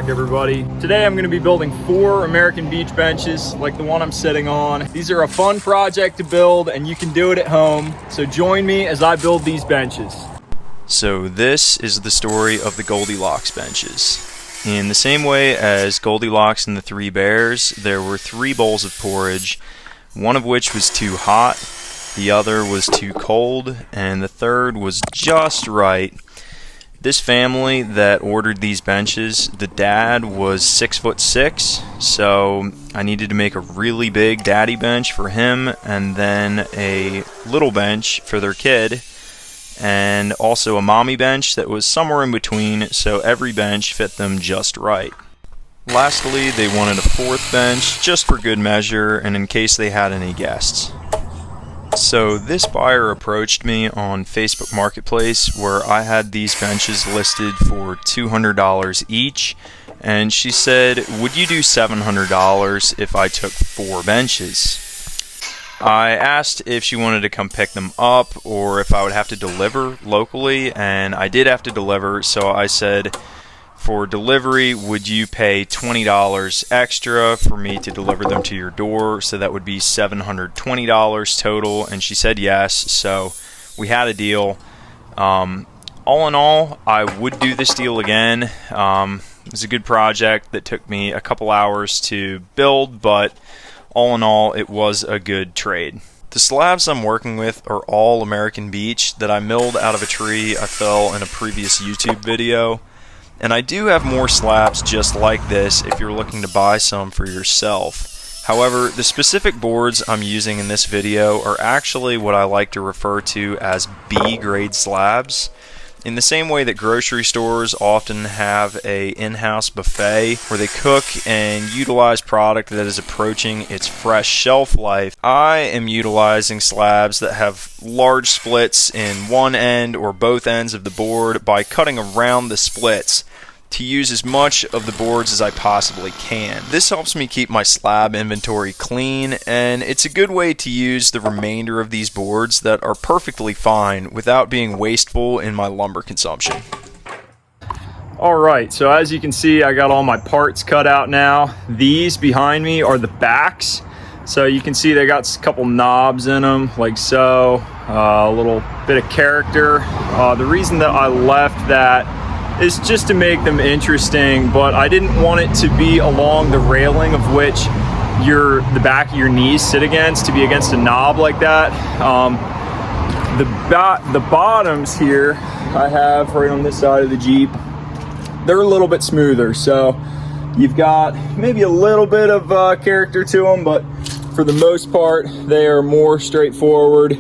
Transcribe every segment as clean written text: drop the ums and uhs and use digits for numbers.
back, everybody. Today I'm going to be building 4 American beach benches like the one I'm sitting on. These are a fun project to build and you can do it at home. So join me as I build these benches. So this is the story of the Goldilocks benches. In the same way as Goldilocks and the 3 bears, there were 3 bowls of porridge, one of which was too hot, the other was too cold, and the third was just right. This family that ordered these benches, the dad was 6'6", so I needed to make a really big daddy bench for him, and then a little bench for their kid, and also a mommy bench that was somewhere in between, so every bench fit them just right. Lastly, they wanted a 4th bench, just for good measure, and in case they had any guests. So this buyer approached me on Facebook Marketplace where I had these benches listed for $200 each, and she said, would you do $700 if I took 4 benches? I asked if she wanted to come pick them up or if I would have to deliver locally, and I did have to deliver, so I said, for delivery, would you pay $20 extra for me to deliver them to your door? So that would be $720 total, and she said yes, so we had a deal. All in all, I would do this deal again. It was a good project that took me a couple hours to build, but all in all, it was a good trade. The slabs I'm working with are all American beech that I milled out of a tree I fell in a previous YouTube video. And I do have more slabs just like this if you're looking to buy some for yourself. However, the specific boards I'm using in this video are actually what I like to refer to as B-grade slabs. In the same way that grocery stores often have a in-house buffet where they cook and utilize product that is approaching its fresh shelf life, I am utilizing slabs that have large splits in one end or both ends of the board by cutting around the splits to use as much of the boards as I possibly can. This helps me keep my slab inventory clean, and it's a good way to use the remainder of these boards that are perfectly fine without being wasteful in my lumber consumption. Alright, so as you can see, I got all my parts cut out now. These behind me are the backs. So you can see they got a couple knobs in them, like so, a little bit of character. The reason that I left that is just to make them interesting, but I didn't want it to be along the railing of which the back of your knees sit against, to be against a knob like that. The bottoms here I have right on this side of the Jeep, they're a little bit smoother, so you've got maybe a little bit of character to them, but for the most part they are more straightforward.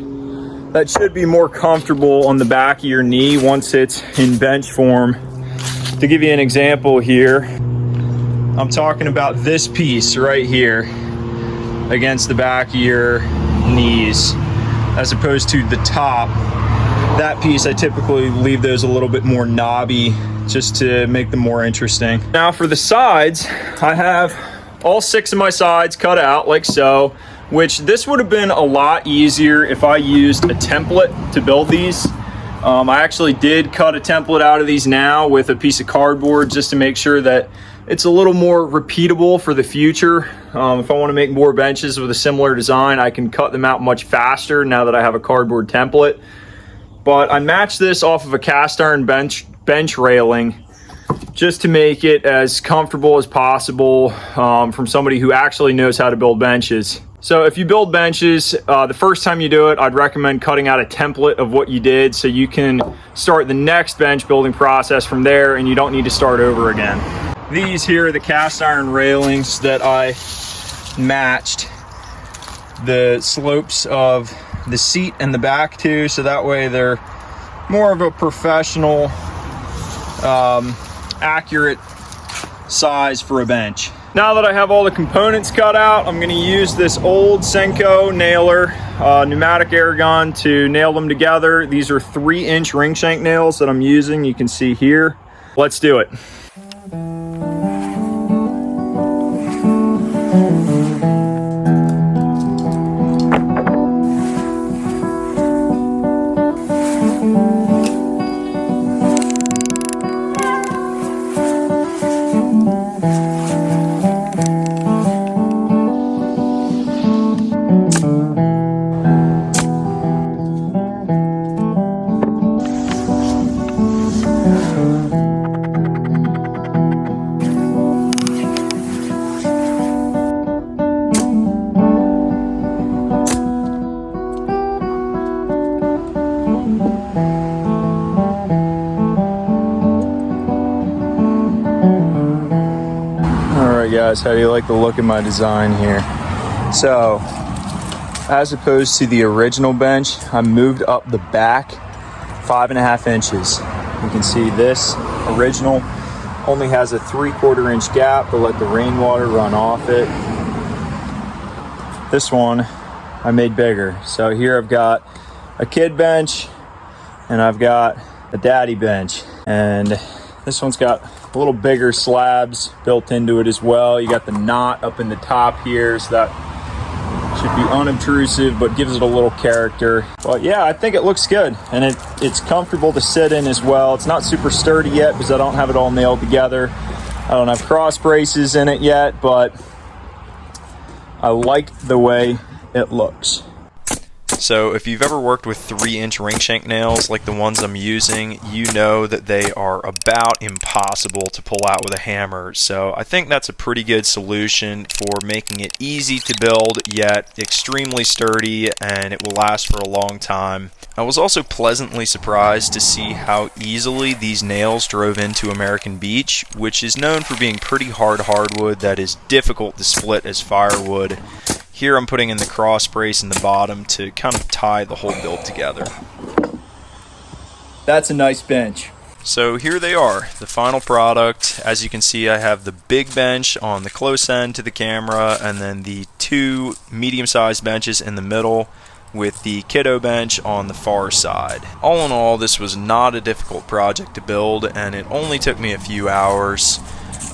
That should be more comfortable on the back of your knee once it's in bench form. To give you an example here, I'm talking about this piece right here against the back of your knees as opposed to the top. That piece, I typically leave those a little bit more knobby just to make them more interesting. Now for the sides, I have all 6 of my sides cut out like so, which this would have been a lot easier if I used a template to build these. I actually did cut a template out of these now with a piece of cardboard just to make sure that it's a little more repeatable for the future. If I want to make more benches with a similar design, I can cut them out much faster now that I have a cardboard template. But I matched this off of a cast iron bench railing just to make it as comfortable as possible from somebody who actually knows how to build benches. So if you build benches, the first time you do it, I'd recommend cutting out a template of what you did so you can start the next bench building process from there and you don't need to start over again. These here are the cast iron railings that I matched the slopes of the seat and the back to, so that way they're more of a professional, accurate size for a bench. Now that I have all the components cut out, I'm going to use this old Senko nailer, pneumatic air gun, to nail them together. These are 3-inch ring shank nails that I'm using. You can see here. Let's do it. guys, how do you like the look of my design here? So, as opposed to the original bench, I moved up the back 5.5 inches. You can see this original only has a 3/4 inch gap to let the rainwater run off it. This one I made bigger. So here I've got a kid bench and I've got a daddy bench. And this one's got a little bigger slabs built into it as well. You got the knot up in the top here, so that should be unobtrusive, but gives it a little character. But yeah, I think it looks good, and it's comfortable to sit in as well. It's not super sturdy yet because I don't have it all nailed together. I don't have cross braces in it yet, but I like the way it looks. So if you've ever worked with 3-inch ring shank nails like the ones I'm using, you know that they are about impossible to pull out with a hammer. So I think that's a pretty good solution for making it easy to build, yet extremely sturdy, and it will last for a long time. I was also pleasantly surprised to see how easily these nails drove into American beech, which is known for being pretty hard hardwood that is difficult to split as firewood. Here I'm putting in the cross brace in the bottom to kind of tie the whole build together. That's a nice bench. So here they are, the final product. As you can see, I have the big bench on the close end to the camera, and then the 2 medium-sized benches in the middle with the kiddo bench on the far side. All in all, this was not a difficult project to build, and it only took me a few hours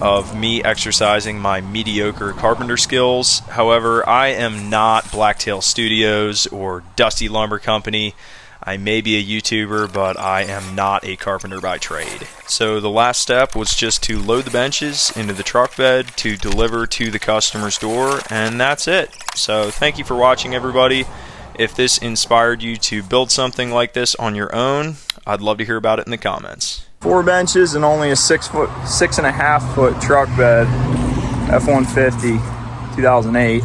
of me exercising my mediocre carpenter skills. However, I am not Blacktail Studios or Dusty Lumber Company. I may be a YouTuber, but I am not a carpenter by trade. So the last step was just to load the benches into the truck bed to deliver to the customer's door, and that's it. So thank you for watching, everybody. If this inspired you to build something like this on your own, I'd love to hear about it in the comments. 4 benches and only a 6.5 foot truck bed, F-150, 2008.